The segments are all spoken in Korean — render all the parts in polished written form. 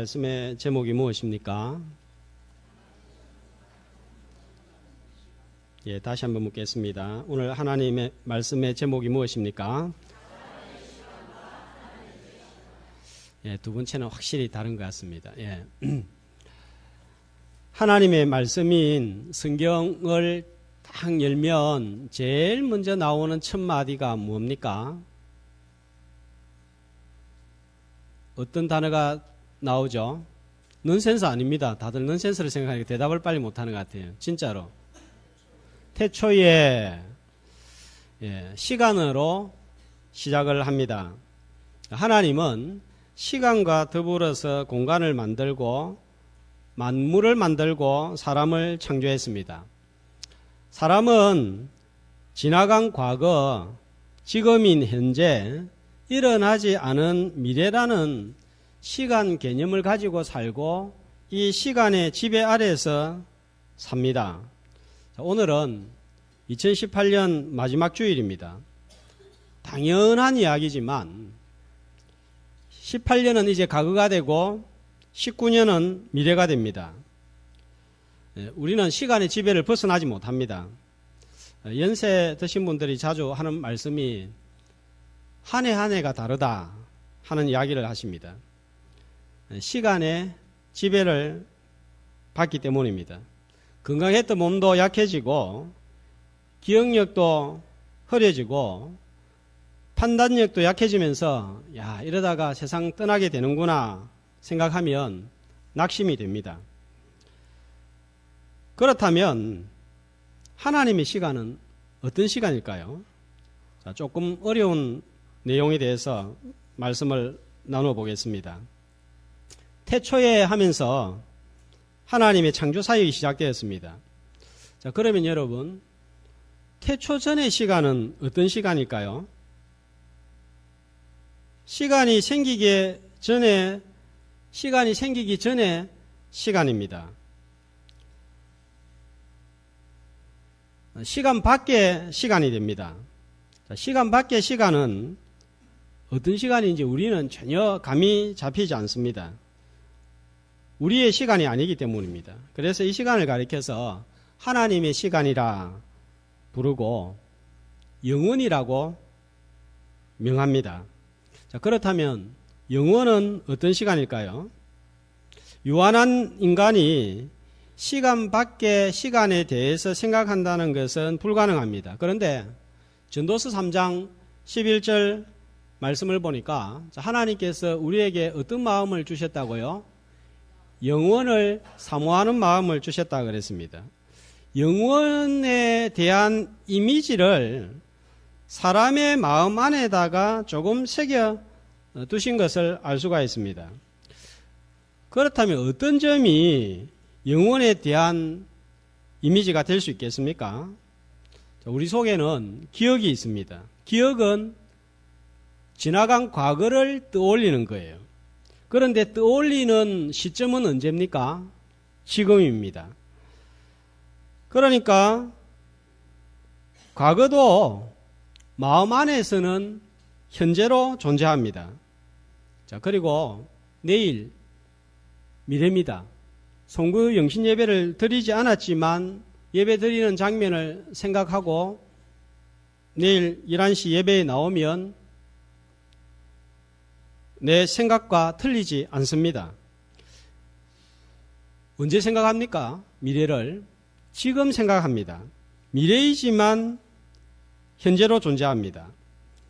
말씀의 제목이 무엇입니까? 예, 다시 한번 묻겠습니다. 오늘 하나님의 말씀의 제목이 무엇입니까? 예, 두 번째는 확실히 다른 것 같습니다. 예. 하나님의 말씀인 성경을 딱 열면 제일 먼저 나오는 첫 마디가 뭡니까? 어떤 단어가 나오죠? 넌센스 아닙니다. 다들 넌센스를 생각하니까 대답을 빨리 못하는 것 같아요. 진짜로. 태초에 시간으로 시작을 합니다. 하나님은 시간과 더불어서 공간을 만들고 만물을 만들고 사람을 창조했습니다. 사람은 지나간 과거, 지금인 현재, 일어나지 않은 미래라는 시간 개념을 가지고 살고 이 시간의 지배 아래에서 삽니다. 오늘은 2018년 마지막 주일입니다. 당연한 이야기지만 18년은 이제 과거가 되고 19년은 미래가 됩니다. 우리는 시간의 지배를 벗어나지 못합니다. 연세 드신 분들이 자주 하는 말씀이 한 해 한 해가 다르다 하는 이야기를 하십니다. 시간의 지배를 받기 때문입니다. 건강했던 몸도 약해지고 기억력도 흐려지고 판단력도 약해지면서 야, 이러다가 세상 떠나게 되는구나 생각하면 낙심이 됩니다. 그렇다면 하나님의 시간은 어떤 시간일까요? 자, 조금 어려운 내용에 대해서 말씀을 나눠 보겠습니다. 태초에 하면서 하나님의 창조 사역이 시작되었습니다. 자, 그러면 여러분, 태초 전의 시간은 어떤 시간일까요? 시간이 생기기 전에 시간입니다. 시간 밖의 시간이 됩니다. 자, 시간 밖의 시간은 어떤 시간인지 우리는 전혀 감이 잡히지 않습니다. 우리의 시간이 아니기 때문입니다. 그래서 이 시간을 가리켜서 하나님의 시간이라 부르고 영원이라고 명합니다. 자, 그렇다면 영원은 어떤 시간일까요? 유한한 인간이 시간 밖의 시간에 대해서 생각한다는 것은 불가능합니다. 그런데 전도서 3장 11절 말씀을 보니까 하나님께서 우리에게 어떤 마음을 주셨다고요? 영원을 사모하는 마음을 주셨다 그랬습니다. 영원에 대한 이미지를 사람의 마음 안에다가 조금 새겨 두신 것을 알 수가 있습니다. 그렇다면 어떤 점이 영원에 대한 이미지가 될 수 있겠습니까? 우리 속에는 기억이 있습니다. 기억은 지나간 과거를 떠올리는 거예요. 그런데 떠올리는 시점은 언제입니까? 지금입니다. 그러니까 과거도 마음 안에서는 현재로 존재합니다. 자, 그리고 내일 미래입니다. 송구 영신 예배를 드리지 않았지만 예배 드리는 장면을 생각하고 내일 11시 예배에 나오면 내 생각과 틀리지 않습니다. 언제 생각합니까? 미래를 지금 생각합니다. 미래이지만 현재로 존재합니다.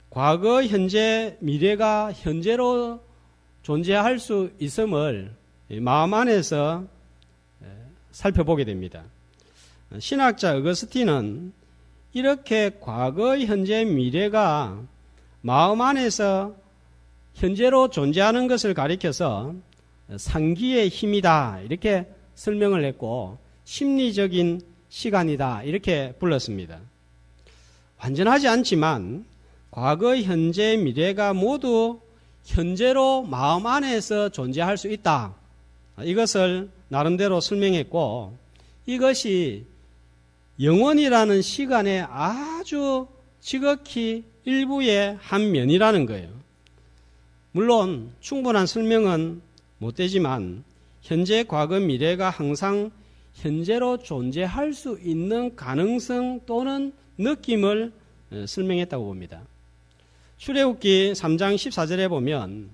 과거, 현재, 미래가 현재로 존재할 수 있음을 마음 안에서 살펴보게 됩니다. 신학자 어거스틴은 이렇게 과거, 현재, 미래가 마음 안에서 현재로 존재하는 것을 가리켜서 상기의 힘이다 이렇게 설명을 했고 심리적인 시간이다 이렇게 불렀습니다. 완전하지 않지만 과거, 현재, 미래가 모두 현재로 마음 안에서 존재할 수 있다. 이것을 나름대로 설명했고 이것이 영원이라는 시간의 아주 지극히 일부의 한 면이라는 거예요. 물론 충분한 설명은 못 되지만 현재, 과거, 미래가 항상 현재로 존재할 수 있는 가능성 또는 느낌을 설명했다고 봅니다. 출애굽기 3장 14절에 보면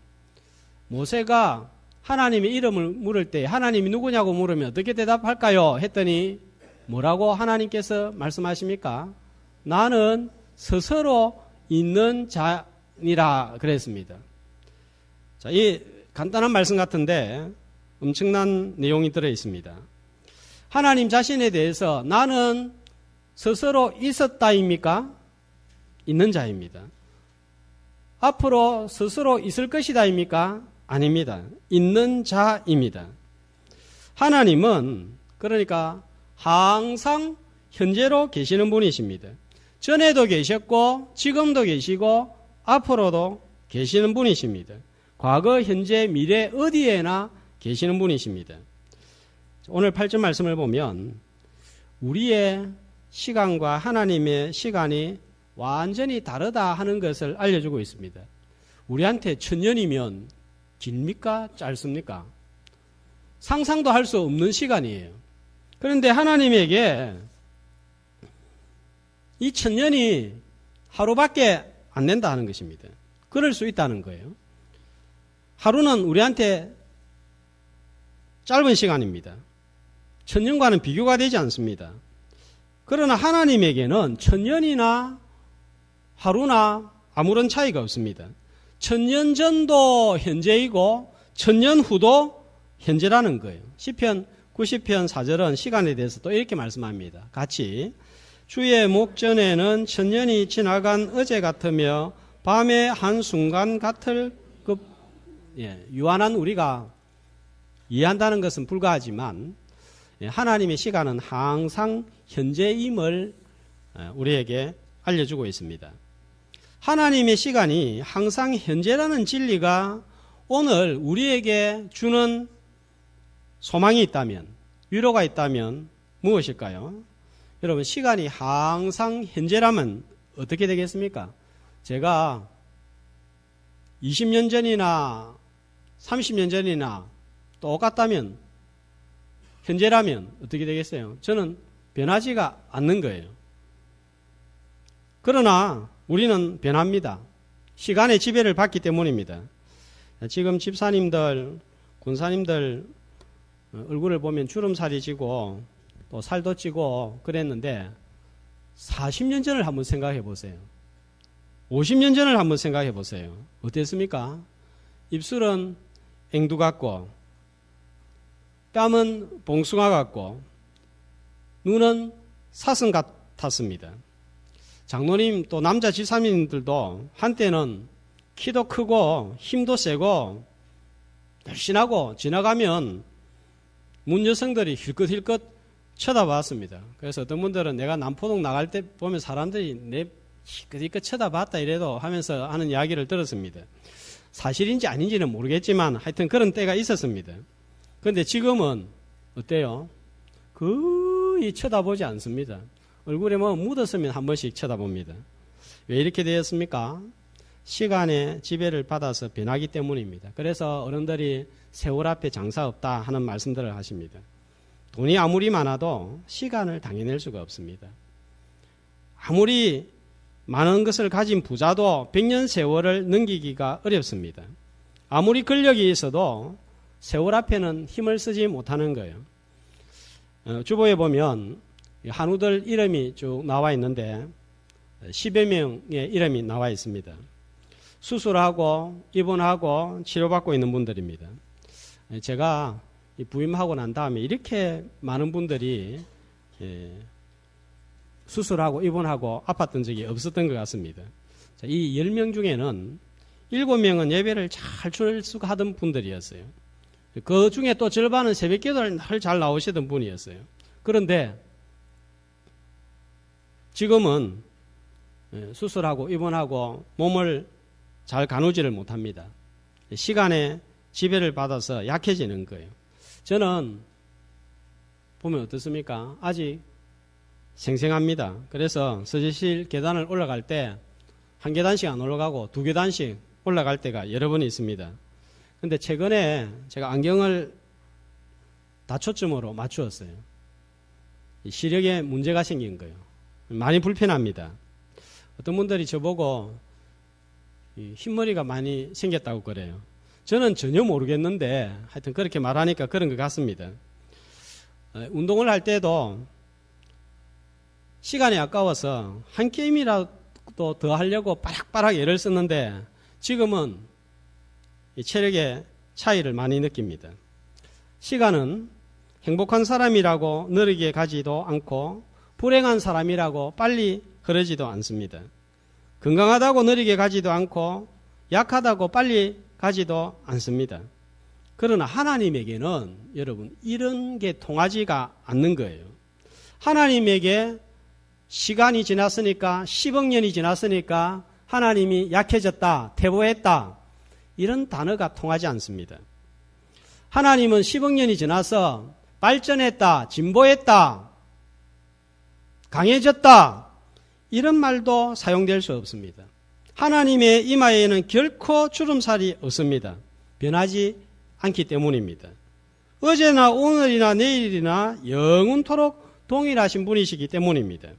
모세가 하나님의 이름을 물을 때 하나님이 누구냐고 물으면 어떻게 대답할까요? 했더니 뭐라고 하나님께서 말씀하십니까? 나는 스스로 있는 자니라 그랬습니다. 자, 이 간단한 말씀 같은데 엄청난 내용이 들어 있습니다. 하나님 자신에 대해서 나는 스스로 있었다입니까? 있는 자입니다. 앞으로 스스로 있을 것이다입니까? 아닙니다. 있는 자입니다. 하나님은 그러니까 항상 현재로 계시는 분이십니다. 전에도 계셨고 지금도 계시고 앞으로도 계시는 분이십니다. 과거, 현재, 미래 어디에나 계시는 분이십니다. 오늘 8절 말씀을 보면 우리의 시간과 하나님의 시간이 완전히 다르다 하는 것을 알려주고 있습니다. 우리한테 1000년이면 길입니까? 짧습니까? 상상도 할 수 없는 시간이에요. 그런데 하나님에게 이 1000년이 하루밖에 안 된다 하는 것입니다. 그럴 수 있다는 거예요. 하루는 우리한테 짧은 시간입니다. 1000년과는 비교가 되지 않습니다. 그러나 하나님에게는 1000년이나 하루나 아무런 차이가 없습니다. 1000년 전도 현재이고 1000년 후도 현재라는 거예요. 시편 90편 4절은 시간에 대해서 또 이렇게 말씀합니다. 같이 주의 목전에는 1000년이 지나간 어제 같으며 밤의 한순간 같을 급. 유한한 우리가 이해한다는 것은 불가하지만 하나님의 시간은 항상 현재임을 우리에게 알려주고 있습니다. 하나님의 시간이 항상 현재라는 진리가 오늘 우리에게 주는 소망이 있다면, 위로가 있다면 무엇일까요? 여러분, 시간이 항상 현재라면 어떻게 되겠습니까? 제가 20년 전이나 30년 전이나 똑같다면, 현재라면 어떻게 되겠어요? 저는 변하지가 않는 거예요. 그러나 우리는 변합니다. 시간의 지배를 받기 때문입니다. 지금 집사님들, 군사님들 얼굴을 보면 주름살이 지고 또 살도 찌고 그랬는데 40년 전을 한번 생각해 보세요. 50년 전을 한번 생각해 보세요. 어땠습니까? 입술은 앵두 같고 뺨은 봉숭아 같고 눈은 사슴 같았습니다. 장로님 또 남자 집사님들도 한때는 키도 크고 힘도 세고 날씬하고 지나가면 문 여성들이 힐끗힐끗 쳐다봤습니다. 그래서 어떤 분들은 내가 남포동 나갈 때 보면 사람들이 내 힐끗힐끗 쳐다봤다 이래도 하면서 하는 이야기를 들었습니다. 사실인지 아닌지는 모르겠지만 하여튼 그런 때가 있었습니다. 그런데 지금은 어때요? 거의 쳐다보지 않습니다. 얼굴에 뭐 묻었으면 한 번씩 쳐다봅니다. 왜 이렇게 되었습니까? 시간의 지배를 받아서 변하기 때문입니다. 그래서 어른들이 세월 앞에 장사 없다 하는 말씀들을 하십니다. 돈이 아무리 많아도 시간을 당해낼 수가 없습니다. 아무리 많은 것을 가진 부자도 100년 세월을 넘기기가 어렵습니다. 아무리 권력이 있어도 세월 앞에는 힘을 쓰지 못하는 거예요. 주보에 보면 한우들 이름이 쭉 나와 있는데 10여 명의 이름이 나와 있습니다. 수술하고 입원하고 치료받고 있는 분들입니다. 제가 부임하고 난 다음에 이렇게 많은 분들이 수술하고 입원하고 아팠던 적이 없었던 것 같습니다. 이 10명 중에는 7명은 예배를 잘 출석하던 분들이었어요. 그 중에 또 절반은 새벽 기도를 잘 나오시던 분이었어요. 그런데 지금은 수술하고 입원하고 몸을 잘 가누지를 못합니다. 시간의 지배를 받아서 약해지는 거예요. 저는 보면 어떻습니까? 아직 생생합니다. 그래서 서재실 계단을 올라갈 때 한 계단씩 안 올라가고 2계단씩 올라갈 때가 여러 번 있습니다. 근데 최근에 제가 안경을 다초점으로 맞추었어요. 시력에 문제가 생긴 거예요. 많이 불편합니다. 어떤 분들이 저보고 흰머리가 많이 생겼다고 그래요. 저는 전혀 모르겠는데 하여튼 그렇게 말하니까 그런 것 같습니다. 운동을 할 때도 시간이 아까워서 한 게임이라도 더 하려고 빠락빠락 애를 썼는데 지금은 체력의 차이를 많이 느낍니다. 시간은 행복한 사람이라고 느리게 가지도 않고 불행한 사람이라고 빨리 흐르지도 않습니다. 건강하다고 느리게 가지도 않고 약하다고 빨리 가지도 않습니다. 그러나 하나님에게는 여러분 이런 게 통하지가 않는 거예요. 하나님에게 시간이 지났으니까 10억 년이 지났으니까 하나님이 약해졌다, 퇴보했다 이런 단어가 통하지 않습니다. 하나님은 10억 년이 지나서 발전했다, 진보했다, 강해졌다 이런 말도 사용될 수 없습니다. 하나님의 이마에는 결코 주름살이 없습니다. 변하지 않기 때문입니다. 어제나 오늘이나 내일이나 영원토록 동일하신 분이시기 때문입니다.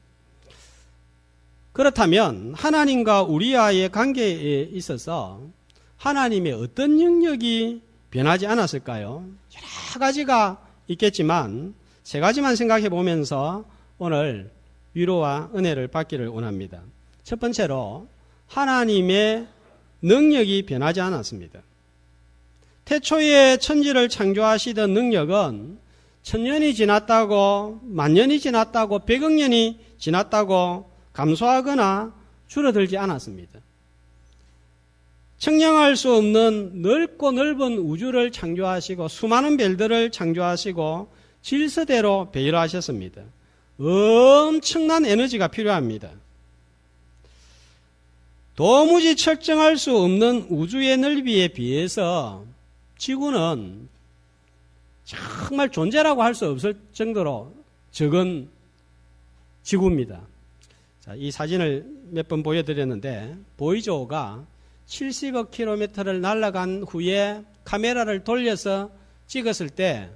그렇다면 하나님과 우리와의 관계에 있어서 하나님의 어떤 영역이 변하지 않았을까요? 여러 가지가 있겠지만 세 가지만 생각해 보면서 오늘 위로와 은혜를 받기를 원합니다. 첫 번째로 하나님의 능력이 변하지 않았습니다. 태초에 천지를 창조하시던 능력은 천년이 지났다고, 만년이 지났다고, 100억 년이 지났다고 감소하거나 줄어들지 않았습니다. 측량할 수 없는 넓고 넓은 우주를 창조하시고 수많은 별들을 창조하시고 질서대로 배열하셨습니다. 엄청난 에너지가 필요합니다. 도무지 측정할 수 없는 우주의 넓이에 비해서 지구는 정말 존재라고 할 수 없을 정도로 적은 지구입니다. 자, 이 사진을 몇 번 보여드렸는데 보이조가 70억 킬로미터를 날아간 후에 카메라를 돌려서 찍었을 때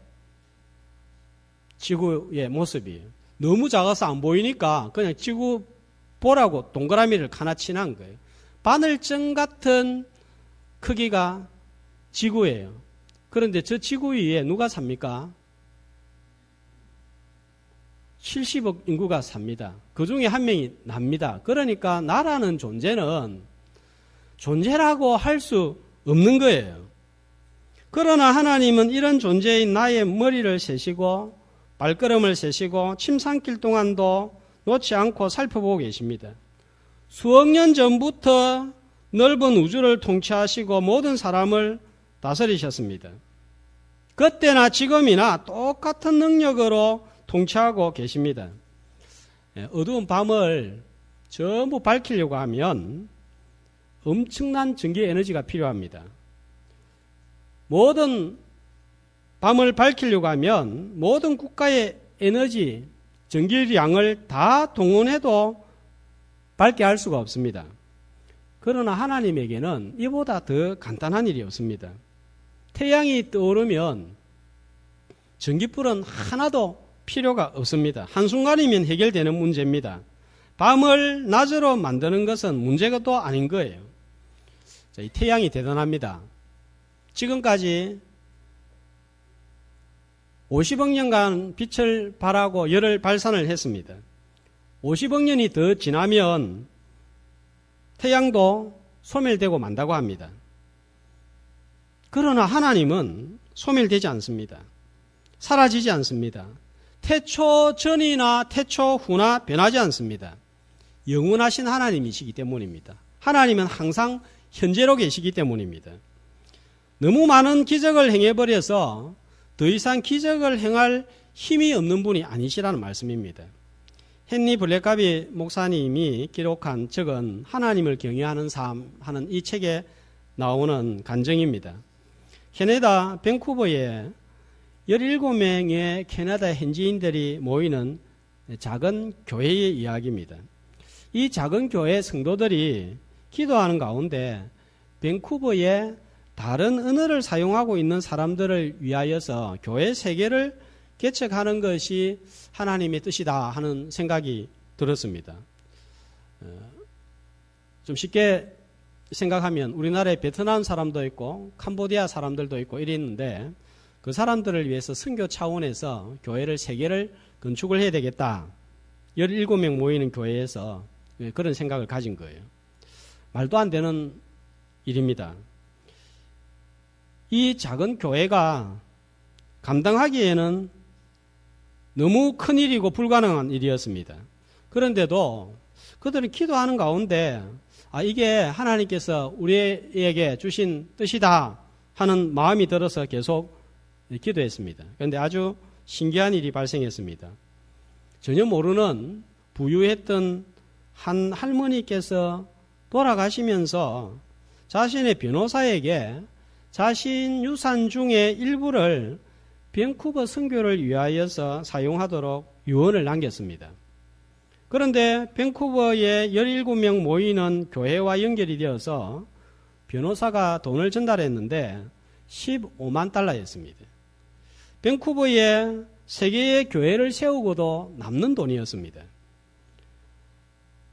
지구의 모습이에요. 너무 작아서 안 보이니까 그냥 지구 보라고 동그라미를 하나 칠한 거예요. 바늘점 같은 크기가 지구예요. 그런데 저 지구 위에 누가 삽니까? 70억 인구가 삽니다. 그 중에 한 명이 납니다. 그러니까 나라는 존재는 존재라고 할 수 없는 거예요. 그러나 하나님은 이런 존재인 나의 머리를 세시고 발걸음을 세시고 침 삼킬 동안도 놓지 않고 살펴보고 계십니다. 수억 년 전부터 넓은 우주를 통치하시고 모든 사람을 다스리셨습니다. 그때나 지금이나 똑같은 능력으로 통치하고 계십니다. 어두운 밤을 전부 밝히려고 하면 엄청난 전기 에너지가 필요합니다. 모든 밤을 밝히려고 하면 모든 국가의 에너지, 전기량을 다 동원해도 밝게 할 수가 없습니다. 그러나 하나님에게는 이보다 더 간단한 일이 없습니다. 태양이 떠오르면 전기불은 하나도 필요가 없습니다. 한순간이면 해결되는 문제입니다. 밤을 낮으로 만드는 것은 문제가 또 아닌 거예요. 자, 이 태양이 대단합니다. 지금까지 50억 년간 빛을 발하고 열을 발산을 했습니다. 50억 년이 더 지나면 태양도 소멸되고 만다고 합니다. 그러나 하나님은 소멸되지 않습니다. 사라지지 않습니다. 태초 전이나 태초 후나 변하지 않습니다. 영원하신 하나님이시기 때문입니다. 하나님은 항상 현재로 계시기 때문입니다. 너무 많은 기적을 행해버려서 더 이상 기적을 행할 힘이 없는 분이 아니시라는 말씀입니다. 헨리 블랙가비 목사님이 기록한 적은 하나님을 경외하는 삶 하는 이 책에 나오는 간증입니다. 캐나다 밴쿠버에 17명의 캐나다 현지인들이 모이는 작은 교회의 이야기입니다. 이 작은 교회 성도들이 기도하는 가운데 밴쿠버의 다른 언어를 사용하고 있는 사람들을 위하여서 교회 세계를 개척하는 것이 하나님의 뜻이다 하는 생각이 들었습니다. 좀 쉽게 생각하면 우리나라에 베트남 사람도 있고 캄보디아 사람들도 있고 이랬는데 그 사람들을 위해서 선교 차원에서 교회를 세 개를 건축을 해야 되겠다. 17명 모이는 교회에서 그런 생각을 가진 거예요. 말도 안 되는 일입니다. 이 작은 교회가 감당하기에는 너무 큰 일이고 불가능한 일이었습니다. 그런데도 그들은 기도하는 가운데 이게 하나님께서 우리에게 주신 뜻이다 하는 마음이 들어서 계속 기도했습니다. 그런데 아주 신기한 일이 발생했습니다. 전혀 모르는 부유했던 한 할머니께서 돌아가시면서 자신의 변호사에게 자신 유산 중에 일부를 밴쿠버 선교를 위하여서 사용하도록 유언을 남겼습니다. 그런데 밴쿠버에 17명 모이는 교회와 연결이 되어서 변호사가 돈을 전달했는데 15만 달러였습니다. 밴쿠버에 3개의 교회를 세우고도 남는 돈이었습니다.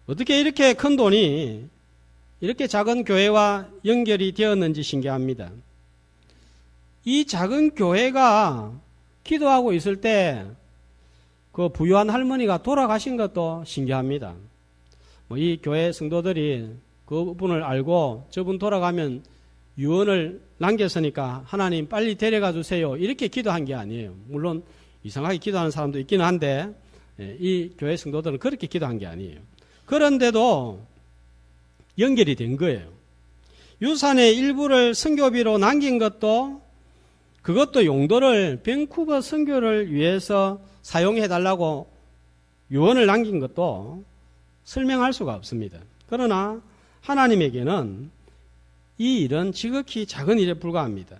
어떻게 이렇게 큰 돈이 이렇게 작은 교회와 연결이 되었는지 신기합니다. 이 작은 교회가 기도하고 있을 때 그 부유한 할머니가 돌아가신 것도 신기합니다. 이 교회 성도들이 그분을 알고 저분 돌아가면 유언을 남겼으니까 하나님 빨리 데려가 주세요. 이렇게 기도한 게 아니에요. 물론 이상하게 기도하는 사람도 있기는 한데 이 교회 성도들은 그렇게 기도한 게 아니에요. 그런데도 연결이 된 거예요. 유산의 일부를 선교비로 남긴 것도 그것도 용도를 밴쿠버 선교를 위해서 사용해달라고 유언을 남긴 것도 설명할 수가 없습니다. 그러나 하나님에게는 이 일은 지극히 작은 일에 불과합니다.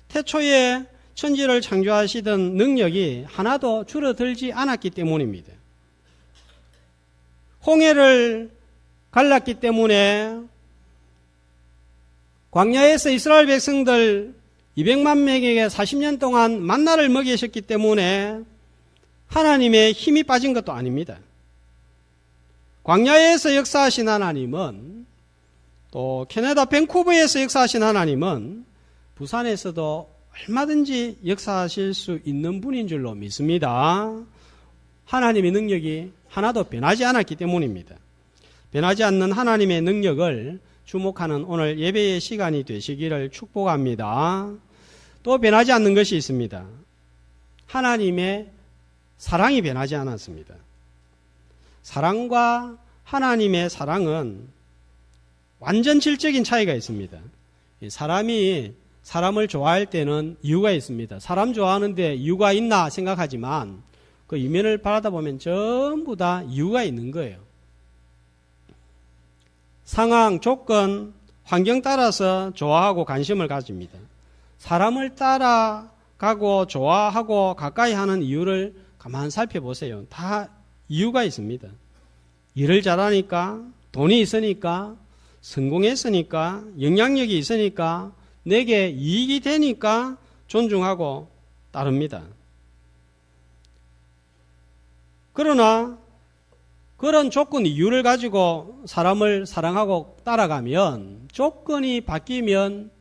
태초에 천지를 창조하시던 능력이 하나도 줄어들지 않았기 때문입니다. 홍해를 갈랐기 때문에 광야에서 이스라엘 백성들 200만 명에게 40년 동안 만나를 먹이셨기 때문에 하나님의 힘이 빠진 것도 아닙니다. 광야에서 역사하신 하나님은 또 캐나다 밴쿠버에서 역사하신 하나님은 부산에서도 얼마든지 역사하실 수 있는 분인 줄로 믿습니다. 하나님의 능력이 하나도 변하지 않았기 때문입니다. 변하지 않는 하나님의 능력을 주목하는 오늘 예배의 시간이 되시기를 축복합니다. 또 변하지 않는 것이 있습니다. 하나님의 사랑이 변하지 않았습니다. 사랑과 하나님의 사랑은 완전 질적인 차이가 있습니다. 사람이 사람을 좋아할 때는 이유가 있습니다. 사람 좋아하는데 이유가 있나 생각하지만 그 이면을 바라다보면 전부 다 이유가 있는 거예요. 상황, 조건, 환경 따라서 좋아하고 관심을 가집니다. 사람을 따라가고 좋아하고 가까이 하는 이유를 가만 살펴보세요. 다 이유가 있습니다. 일을 잘하니까, 돈이 있으니까, 성공했으니까, 영향력이 있으니까, 내게 이익이 되니까 존중하고 따릅니다. 그러나 그런 조건 이유를 가지고 사람을 사랑하고 따라가면 조건이 바뀌면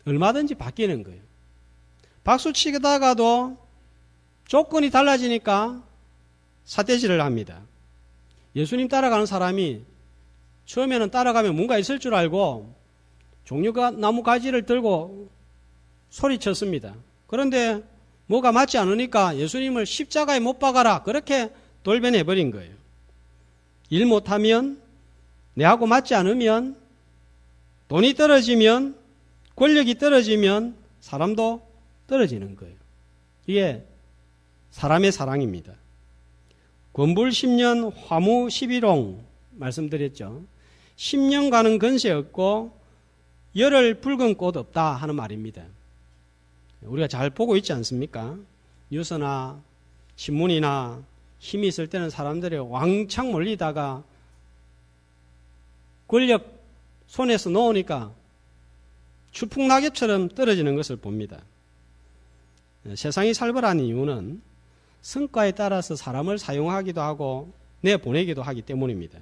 얼마든지 바뀌는 거예요. 박수 치다가도 조건이 달라지니까 삿대질을 합니다. 예수님 따라가는 사람이 처음에는 따라가면 뭔가 있을 줄 알고 종류가 나무 가지를 들고 소리쳤습니다. 그런데 뭐가 맞지 않으니까 예수님을 십자가에 못 박아라 그렇게 돌변해버린 거예요. 일 못하면, 내하고 맞지 않으면, 돈이 떨어지면, 권력이 떨어지면 사람도 떨어지는 거예요. 이게 사람의 사랑입니다. 권불 10년 화무 11홍 말씀드렸죠. 10년간은 건세 없고 열흘 붉은 꽃 없다 하는 말입니다. 우리가 잘 보고 있지 않습니까? 뉴스나 신문이나 힘이 있을 때는 사람들이 왕창 몰리다가 권력 손에서 놓으니까 추풍낙엽처럼 떨어지는 것을 봅니다. 세상이 살벌한 이유는 성과에 따라서 사람을 사용하기도 하고 내보내기도 하기 때문입니다.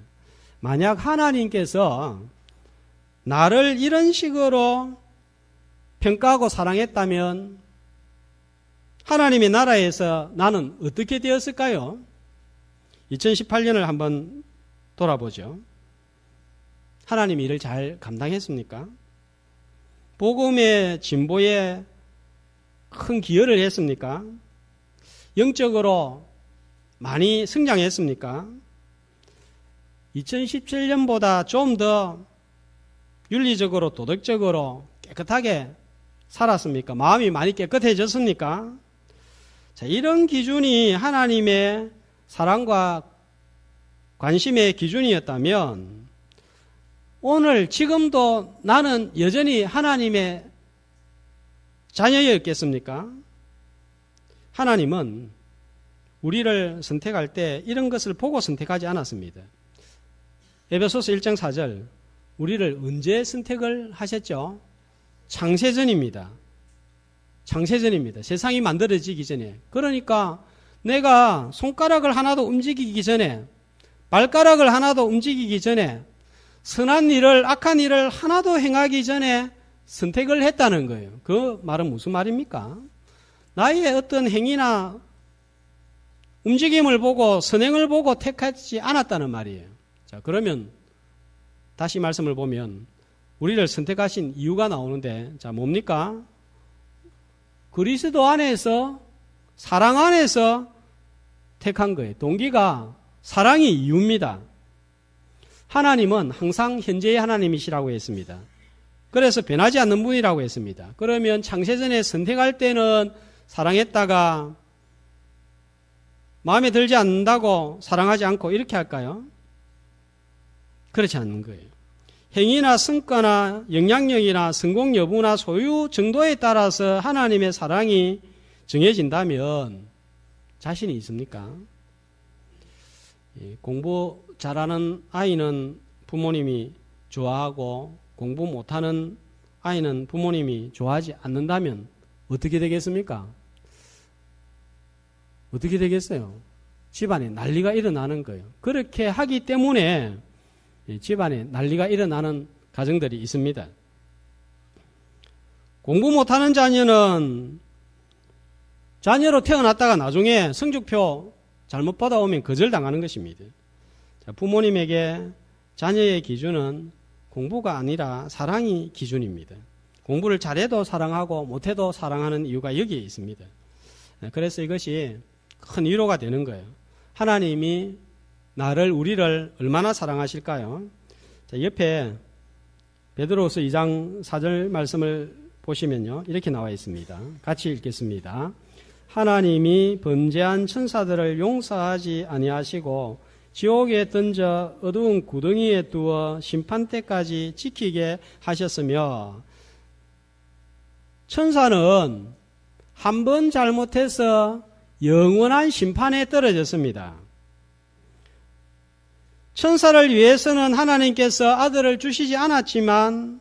만약 하나님께서 나를 이런 식으로 평가하고 사랑했다면 하나님의 나라에서 나는 어떻게 되었을까요? 2018년을 한번 돌아보죠. 하나님이 이를 잘 감당했습니까? 복음의 진보에 큰 기여를 했습니까? 영적으로 많이 성장했습니까? 2017년보다 좀 더 윤리적으로 도덕적으로 깨끗하게 살았습니까? 마음이 많이 깨끗해졌습니까? 자, 이런 기준이 하나님의 사랑과 관심의 기준이었다면 오늘 지금도 나는 여전히 하나님의 자녀였겠습니까? 하나님은 우리를 선택할 때 이런 것을 보고 선택하지 않았습니다. 에베소서 1장 4절 우리를 언제 선택을 하셨죠? 창세전입니다. 창세전입니다. 세상이 만들어지기 전에. 그러니까 내가 손가락을 하나도 움직이기 전에 발가락을 하나도 움직이기 전에 선한 일을 악한 일을 하나도 행하기 전에 선택을 했다는 거예요. 그 말은 무슨 말입니까? 나의 어떤 행위나 움직임을 보고 선행을 보고 택하지 않았다는 말이에요. 자, 그러면 다시 말씀을 보면 우리를 선택하신 이유가 나오는데 자, 뭡니까? 그리스도 안에서 사랑 안에서 택한 거예요. 동기가 사랑이 이유입니다. 하나님은 항상 현재의 하나님이시라고 했습니다. 그래서 변하지 않는 분이라고 했습니다. 그러면 창세전에 선택할 때는 사랑했다가 마음에 들지 않는다고 사랑하지 않고 이렇게 할까요? 그렇지 않는 거예요. 행위나 성과나 영향력이나 성공 여부나 소유 정도에 따라서 하나님의 사랑이 정해진다면 자신이 있습니까? 공부 잘하는 아이는 부모님이 좋아하고 공부 못하는 아이는 부모님이 좋아하지 않는다면 어떻게 되겠습니까? 어떻게 되겠어요? 집안에 난리가 일어나는 거예요. 그렇게 하기 때문에 집안에 난리가 일어나는 가정들이 있습니다. 공부 못하는 자녀는 자녀로 태어났다가 나중에 성적표 잘못 받아오면 거절당하는 것입니다. 자, 부모님에게 자녀의 기준은 공부가 아니라 사랑이 기준입니다. 공부를 잘해도 사랑하고 못해도 사랑하는 이유가 여기에 있습니다. 그래서 이것이 큰 위로가 되는 거예요. 하나님이 우리를 얼마나 사랑하실까요? 자, 옆에 베드로후서 2장 4절 말씀을 보시면요. 이렇게 나와 있습니다. 같이 읽겠습니다. 하나님이 번제한 천사들을 용서하지 아니하시고 지옥에 던져 어두운 구덩이에 두어 심판 때까지 지키게 하셨으며 천사는 한 번 잘못해서 영원한 심판에 떨어졌습니다. 천사를 위해서는 하나님께서 아들을 주시지 않았지만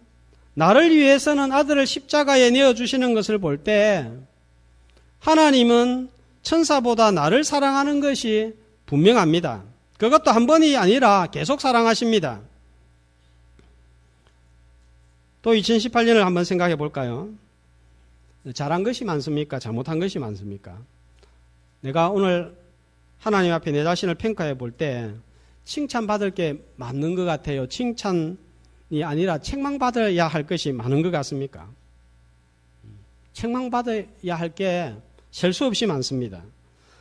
나를 위해서는 아들을 십자가에 내어주시는 것을 볼 때 하나님은 천사보다 나를 사랑하는 것이 분명합니다. 그것도 한 번이 아니라 계속 사랑하십니다. 또 2018년을 한번 생각해 볼까요? 잘한 것이 많습니까? 잘못한 것이 많습니까? 내가 오늘 하나님 앞에 내 자신을 평가해 볼 때 칭찬받을 게 많은 것 같아요. 칭찬이 아니라 책망받아야 할 것이 많은 것 같습니까? 책망받아야 할 게 셀 수 없이 많습니다.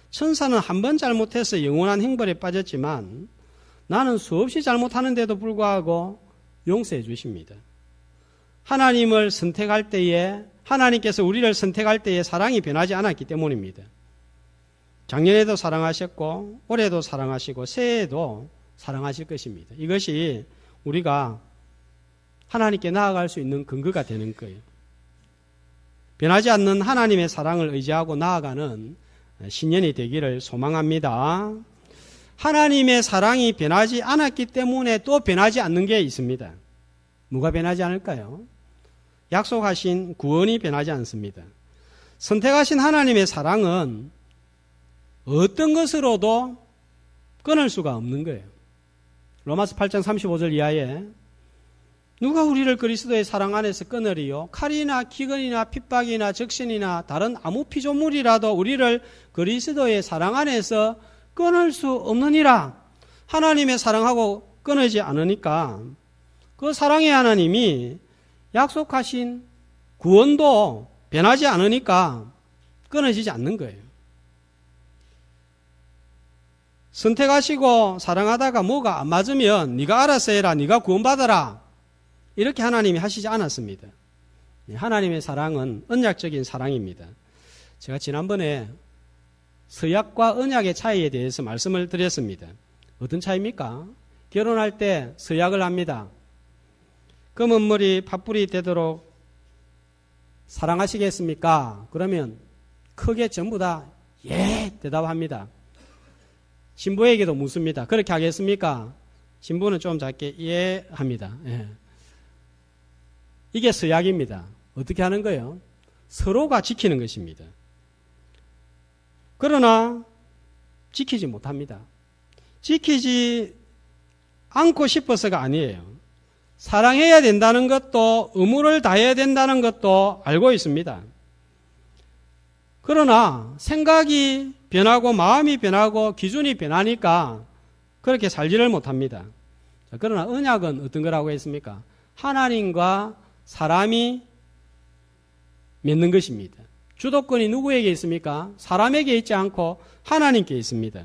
천사는 한 번 잘못해서 영원한 형벌에 빠졌지만 나는 수없이 잘못하는데도 불구하고 용서해 주십니다. 하나님을 선택할 때에 하나님께서 우리를 선택할 때에 사랑이 변하지 않았기 때문입니다. 작년에도 사랑하셨고 올해도 사랑하시고 새해에도 사랑하실 것입니다. 이것이 우리가 하나님께 나아갈 수 있는 근거가 되는 거예요. 변하지 않는 하나님의 사랑을 의지하고 나아가는 신년이 되기를 소망합니다. 하나님의 사랑이 변하지 않았기 때문에 또 변하지 않는 게 있습니다. 뭐가 변하지 않을까요? 약속하신 구원이 변하지 않습니다. 선택하신 하나님의 사랑은 어떤 것으로도 끊을 수가 없는 거예요. 로마서 8장 35절 이하에 누가 우리를 그리스도의 사랑 안에서 끊으리요? 칼이나 기근이나 핍박이나 적신이나 다른 아무 피조물이라도 우리를 그리스도의 사랑 안에서 끊을 수 없느니라. 하나님의 사랑하고 끊어지지 않으니까 그 사랑의 하나님이 약속하신 구원도 변하지 않으니까 끊어지지 않는 거예요. 선택하시고 사랑하다가 뭐가 안 맞으면 네가 알아서 해라, 네가 구원받아라, 이렇게 하나님이 하시지 않았습니다. 하나님의 사랑은 언약적인 사랑입니다. 제가 지난번에 서약과 언약의 차이에 대해서 말씀을 드렸습니다. 어떤 차이입니까? 결혼할 때 서약을 합니다. 검은 머리 팥불이 되도록 사랑하시겠습니까? 그러면 크게 전부 다 예 대답합니다. 신부에게도 묻습니다. 그렇게 하겠습니까? 신부는 좀 작게 예 합니다. 예. 이게 서약입니다. 어떻게 하는 거예요? 서로가 지키는 것입니다. 그러나 지키지 못합니다. 지키지 않고 싶어서가 아니에요. 사랑해야 된다는 것도, 의무를 다해야 된다는 것도 알고 있습니다. 그러나 생각이 변하고 마음이 변하고 기준이 변하니까 그렇게 살지를 못합니다. 그러나 언약은 어떤 거라고 했습니까? 하나님과 사람이 맺는 것입니다. 주도권이 누구에게 있습니까? 사람에게 있지 않고 하나님께 있습니다.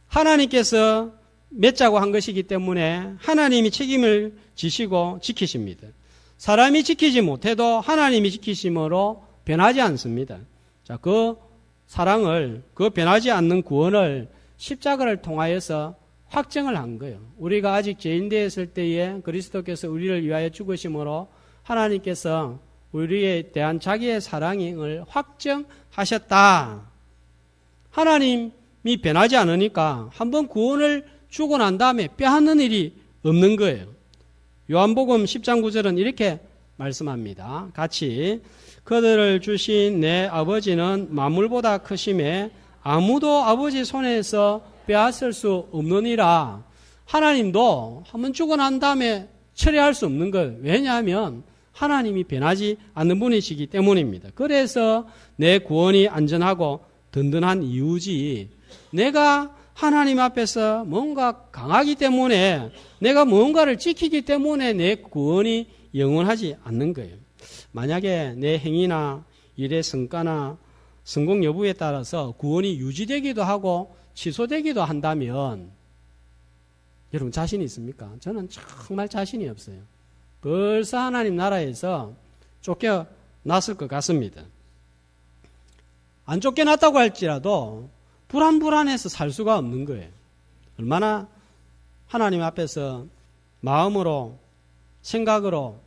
하나님께서 맺자고 한 것이기 때문에 하나님이 책임을 지시고 지키십니다. 사람이 지키지 못해도 하나님이 지키심으로 변하지 않습니다. 자, 그 사랑을, 그 변하지 않는 구원을 십자가를 통하여서 확정을 한 거예요. 우리가 아직 죄인 되었을 때에 그리스도께서 우리를 위하여 죽으심으로 하나님께서 우리에 대한 자기의 사랑을 확정하셨다. 하나님이 변하지 않으니까 한번 구원을 주고 난 다음에 빼앗는 일이 없는 거예요. 요한복음 10장 9절은 이렇게 말씀합니다. 같이 그들을 주신 내 아버지는 만물보다 크심에 아무도 아버지 손에서 빼앗을 수 없느니라. 하나님도 한번 주고 난 다음에 처리할 수 없는 거예요. 왜냐하면 하나님이 변하지 않는 분이시기 때문입니다. 그래서 내 구원이 안전하고 든든한 이유지, 내가 하나님 앞에서 뭔가 강하기 때문에, 내가 뭔가를 지키기 때문에 내 구원이 영원하지 않는 거예요. 만약에 내 행위나 일의 성과나 성공 여부에 따라서 구원이 유지되기도 하고 취소되기도 한다면 여러분 자신이 있습니까? 저는 정말 자신이 없어요. 벌써 하나님 나라에서 쫓겨났을 것 같습니다. 안 쫓겨났다고 할지라도 불안해서 살 수가 없는 거예요. 얼마나 하나님 앞에서 마음으로, 생각으로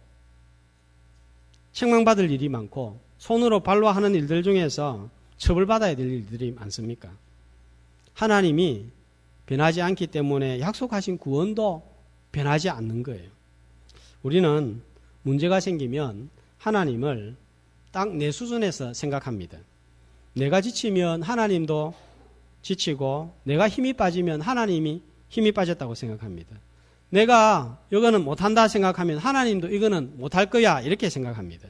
책망받을 일이 많고 손으로 발로 하는 일들 중에서 처벌받아야 될 일들이 많습니까? 하나님이 변하지 않기 때문에 약속하신 구원도 변하지 않는 거예요. 우리는 문제가 생기면 하나님을 딱 내 수준에서 생각합니다. 내가 지치면 하나님도 지치고, 내가 힘이 빠지면 하나님이 힘이 빠졌다고 생각합니다. 내가 이거는 못한다 생각하면 하나님도 이거는 못할 거야 이렇게 생각합니다.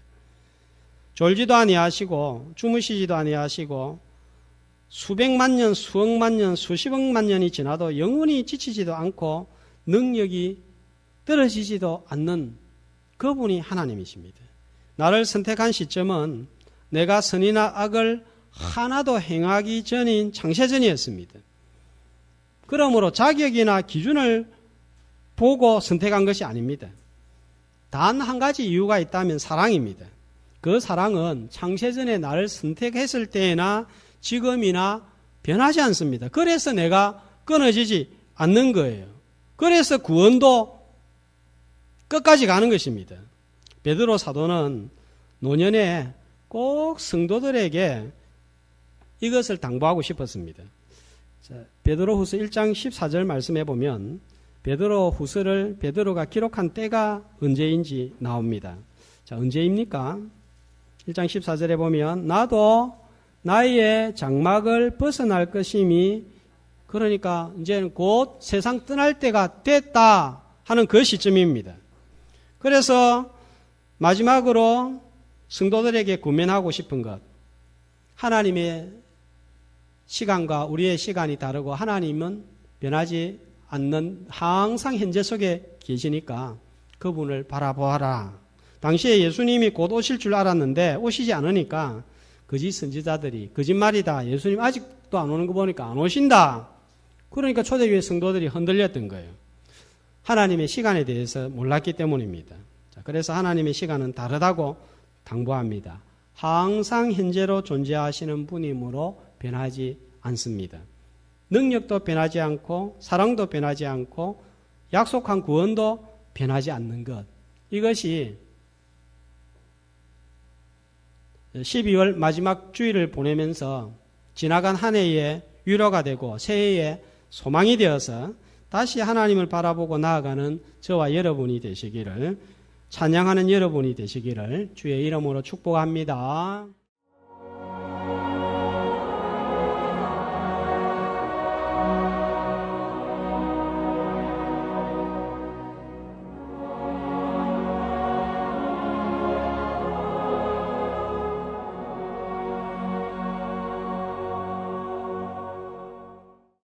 졸지도 아니하시고 주무시지도 아니하시고 수백만 년, 수억만 년, 수십억만 년이 지나도 영원히 지치지도 않고 능력이 떨어지지도 않는 그분이 하나님이십니다. 나를 선택한 시점은 내가 선이나 악을 하나도 행하기 전인 창세전이었습니다. 그러므로 자격이나 기준을 보고 선택한 것이 아닙니다. 단 한 가지 이유가 있다면 사랑입니다. 그 사랑은 창세전에 나를 선택했을 때나 지금이나 변하지 않습니다. 그래서 내가 끊어지지 않는 거예요. 그래서 구원도 끝까지 가는 것입니다. 베드로 사도는 노년에 꼭 성도들에게 이것을 당부하고 싶었습니다. 자, 베드로후서 1장 14절 말씀해 보면 베드로후서를 베드로가 기록한 때가 언제인지 나옵니다. 자, 언제입니까? 1장 14절에 보면 나도 나의 장막을 벗어날 것임이, 그러니까 이제는 곧 세상 떠날 때가 됐다 하는 그 시점입니다. 그래서 마지막으로 성도들에게 권면하고 싶은 것, 하나님의 시간과 우리의 시간이 다르고 하나님은 변하지 않는 항상 현재 속에 계시니까 그분을 바라보아라. 당시에 예수님이 곧 오실 줄 알았는데 오시지 않으니까 거짓 선지자들이 거짓말이다, 예수님 아직도 안 오는 거 보니까 안 오신다, 그러니까 초대교회 성도들이 흔들렸던 거예요. 하나님의 시간에 대해서 몰랐기 때문입니다. 자, 그래서 하나님의 시간은 다르다고 당부합니다. 항상 현재로 존재하시는 분이므로 변하지 않습니다. 능력도 변하지 않고 사랑도 변하지 않고 약속한 구원도 변하지 않는 것, 이것이 12월 마지막 주일을 보내면서 지나간 한 해의 위로가 되고 새해의 소망이 되어서 다시 하나님을 바라보고 나아가는 저와 여러분이 되시기를, 찬양하는 여러분이 되시기를 주의 이름으로 축복합니다.